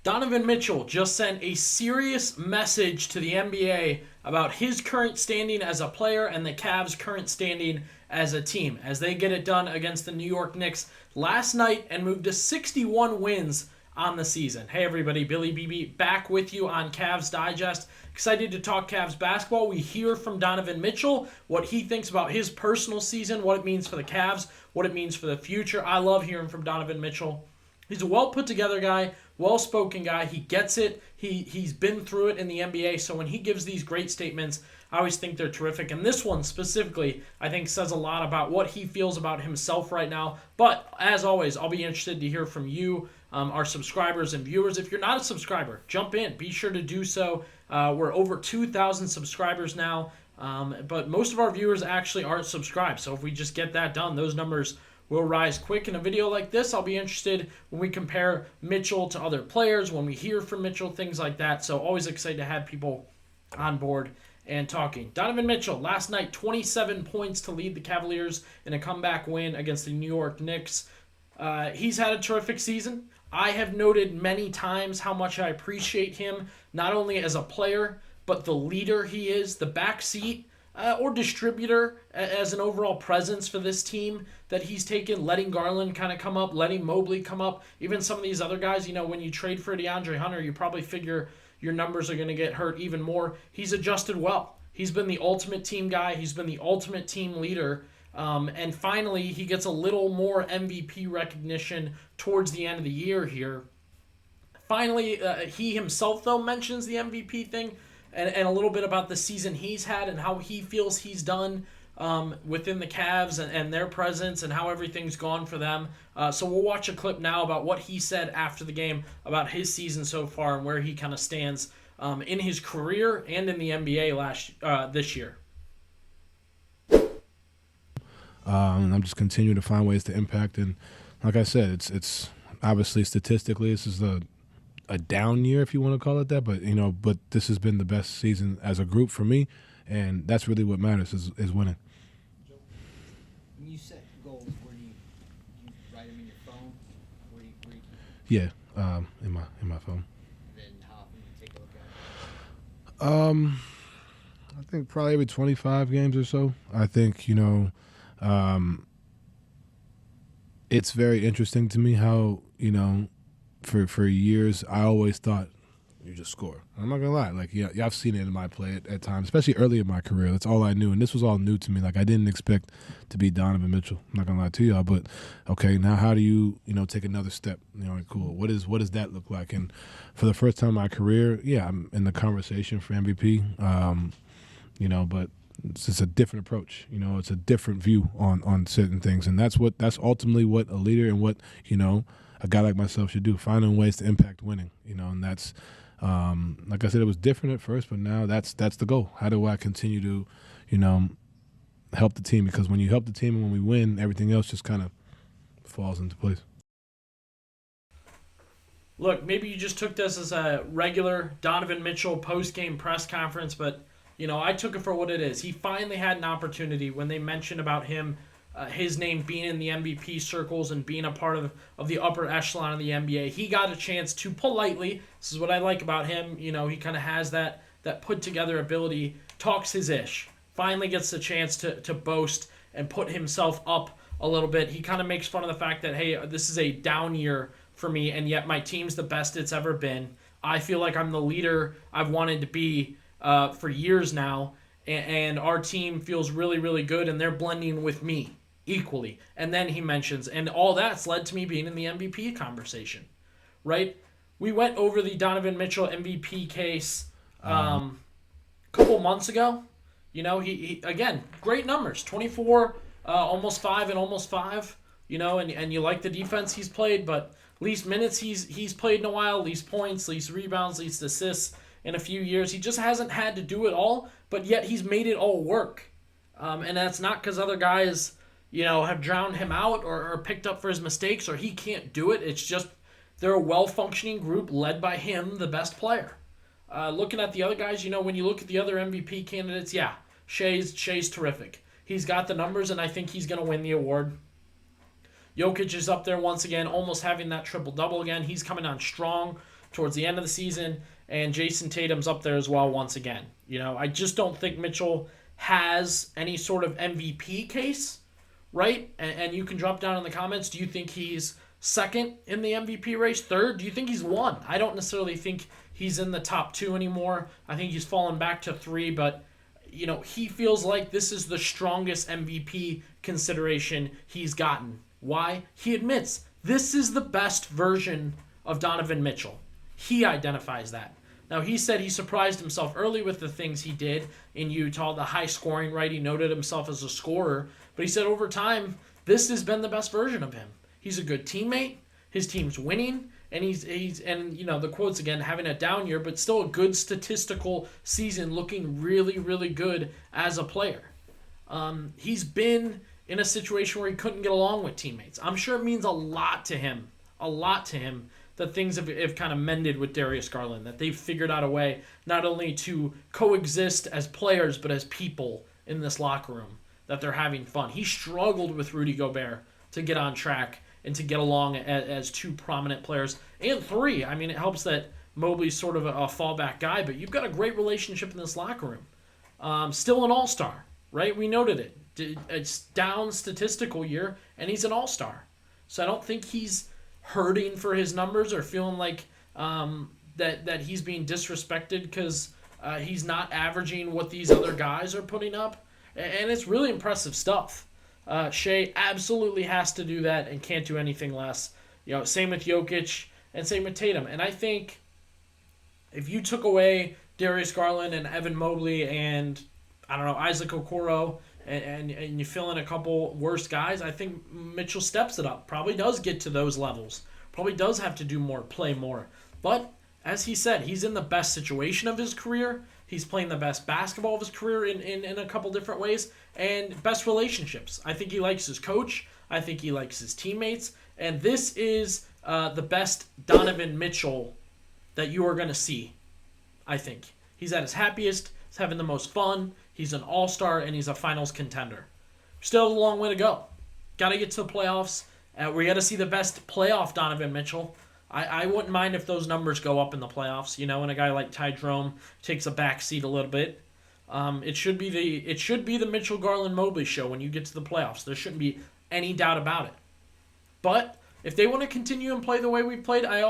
Donovan Mitchell just sent a serious message to the NBA about his current standing as a player and the Cavs' current standing as a team as they get it done against the New York Knicks last night and moved to 61 wins on the season. Hey everybody, Billy BB back with you on Cavs Digest. Excited to talk Cavs basketball. We hear from Donovan Mitchell, what he thinks about his personal season, what it means for the Cavs, what it means for the future. I love hearing from Donovan Mitchell. He's a well put together guy, well spoken guy. He gets it. He's been through it in the NBA. So when he gives these great statements, I always think they're terrific. And this one specifically, I think, says a lot about what he feels about himself right now. But as always, I'll be interested to hear from you, our subscribers and viewers. If you're not a subscriber, jump in. Be sure to do so. We're over 2,000 subscribers now. But most of our viewers actually aren't subscribed. So if we just get that done, those numbers will rise quick. In a video like this, I'll be interested when we compare Mitchell to other players, when we hear from Mitchell, things like that. So always excited to have people on board and talking. Donovan Mitchell, last night, 27 points to lead the Cavaliers in a comeback win against the New York Knicks. He's had a terrific season. I have noted many times how much I appreciate him, not only as a player, but the leader he is, the backseat or distributor as an overall presence for this team that he's taken, letting Garland kind of come up, letting Mobley come up, even some of these other guys. You know, when you trade for DeAndre Hunter, you probably figure your numbers are going to get hurt even more. He's adjusted well. He's been the ultimate team guy. He's been the ultimate team leader. And finally, he gets a little more MVP recognition towards the end of the year here. Finally, he himself, though, mentions the MVP thing and a little bit about the season he's had and how he feels he's done within the Cavs and their presence and how everything's gone for them. So we'll watch a clip now about what he said after the game about his season so far and where he kind of stands in his career and in the NBA this year. I'm just continuing to find ways to impact, and like I said, it's obviously statistically this is a down year, if you want to call it that, but this has been the best season as a group for me, and that's really what matters is winning. When you set goals, where do you write them in your phone? Where do you Yeah, in my phone. And then how often do you take a look at it? I think probably every 25 games or so. I think it's very interesting to me how for years I always thought you just score. I'm not gonna lie, I've seen it in my play at times, especially early in my career. That's all I knew, and this was all new to me. Like, I didn't expect to be Donovan Mitchell. I'm not gonna lie to y'all, but okay, now how do you take another step? Cool. What does that look like? And for the first time in my career, yeah, I'm in the conversation for MVP. But it's just a different approach. It's a different view on certain things, and that's ultimately what a leader and what a guy like myself should do, finding ways to impact winning. And that's like I said, it was different at first, but now that's the goal. How do I continue to help the team? Because when you help the team and when we win, everything else just kind of falls into place. Look, maybe you just took this as a regular Donovan Mitchell post-game press conference, but I took it for what it is. He finally had an opportunity when they mentioned about him, his name being in the MVP circles and being a part of the upper echelon of the NBA. He got a chance to politely, this is what I like about him, he kind of has that put-together ability, talks his ish, finally gets the chance to boast and put himself up a little bit. He kind of makes fun of the fact that, hey, this is a down year for me, and yet my team's the best it's ever been. I feel like I'm the leader I've wanted to be for years now, and our team feels really, really good, and they're blending with me equally. And then he mentions, and all that's led to me being in the MVP conversation, right? We went over the Donovan Mitchell MVP case a couple months ago. He again, great numbers, 24, almost 5 and almost 5, and you like the defense he's played, but least minutes he's played in a while, least points, least rebounds, least assists in a few years. He just hasn't had to do it all, but yet he's made it all work. And that's not because other guys, have drowned him out or picked up for his mistakes or he can't do it. It's just they're a well-functioning group led by him, the best player. Looking at the other guys, when you look at the other MVP candidates, yeah, Shai's terrific. He's got the numbers, and I think he's going to win the award. Jokic is up there once again, almost having that triple-double again. He's coming on strong. towards the end of the season, and Jason Tatum's up there as well once again. I just don't think Mitchell has any sort of MVP case, right? And you can drop down in the comments. Do you think he's second in the MVP race? Third? Do you think he's one? I don't necessarily think he's in the top 2 anymore. I think he's fallen back to 3, but he feels like this is the strongest MVP consideration he's gotten. Why? He admits this is the best version of Donovan Mitchell. He identifies that. Now, he said he surprised himself early with the things he did in Utah, the high scoring, right? He noted himself as a scorer, but he said over time, this has been the best version of him. He's a good teammate. His team's winning. And he's the quotes again, having a down year, but still a good statistical season, looking really, really good as a player. He's been in a situation where he couldn't get along with teammates. I'm sure it means a lot to him, that things have kind of mended with Darius Garland, that they've figured out a way not only to coexist as players, but as people in this locker room, that they're having fun. He struggled with Rudy Gobert to get on track and to get along as 2 prominent players. And 3, I mean, it helps that Mobley's sort of a fallback guy, but you've got a great relationship in this locker room. Still an all-star, right? We noted it. It's down statistical year, and he's an all-star. So I don't think he's hurting for his numbers or feeling like that he's being disrespected because he's not averaging what these other guys are putting up. And it's really impressive stuff. Shea absolutely has to do that and can't do anything less. Same with Jokic and same with Tatum. And I think if you took away Darius Garland and Evan Mobley and, Isaac Okoro and you fill in a couple worse guys, I think Mitchell steps it up. Probably does get to those levels. Probably does have to do more, play more. But as he said, he's in the best situation of his career. He's playing the best basketball of his career in a couple different ways, and best relationships. I think he likes his coach. I think he likes his teammates. And this is the best Donovan Mitchell that you are going to see, I think. He's at his happiest. He's having the most fun. He's an all-star, and he's a finals contender. Still a long way to go. Got to get to the playoffs. We got to see the best playoff Donovan Mitchell. I wouldn't mind if those numbers go up in the playoffs, and a guy like Ty Jerome takes a back seat a little bit. It should be the Mitchell Garland Mobley show when you get to the playoffs. There shouldn't be any doubt about it. But if they want to continue and play the way we've played, I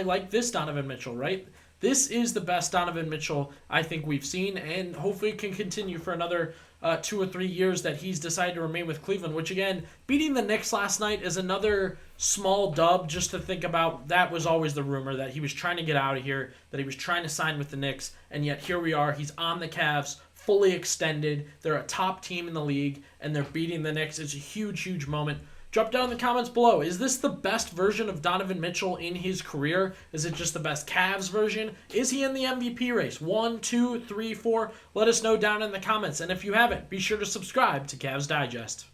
like this Donovan Mitchell, right? This is the best Donovan Mitchell I think we've seen, and hopefully can continue for another 2 or 3 years that he's decided to remain with Cleveland, which again, beating the Knicks last night is another small dub just to think about. That was always the rumor that he was trying to get out of here, that he was trying to sign with the Knicks, and yet here we are. He's on the Cavs, fully extended. They're a top team in the league, and they're beating the Knicks. It's a huge, huge moment. Drop down in the comments below. Is this the best version of Donovan Mitchell in his career? Is it just the best Cavs version? Is he in the MVP race? 1, 2, 3, 4? Let us know down in the comments. And if you haven't, be sure to subscribe to Cavs Digest.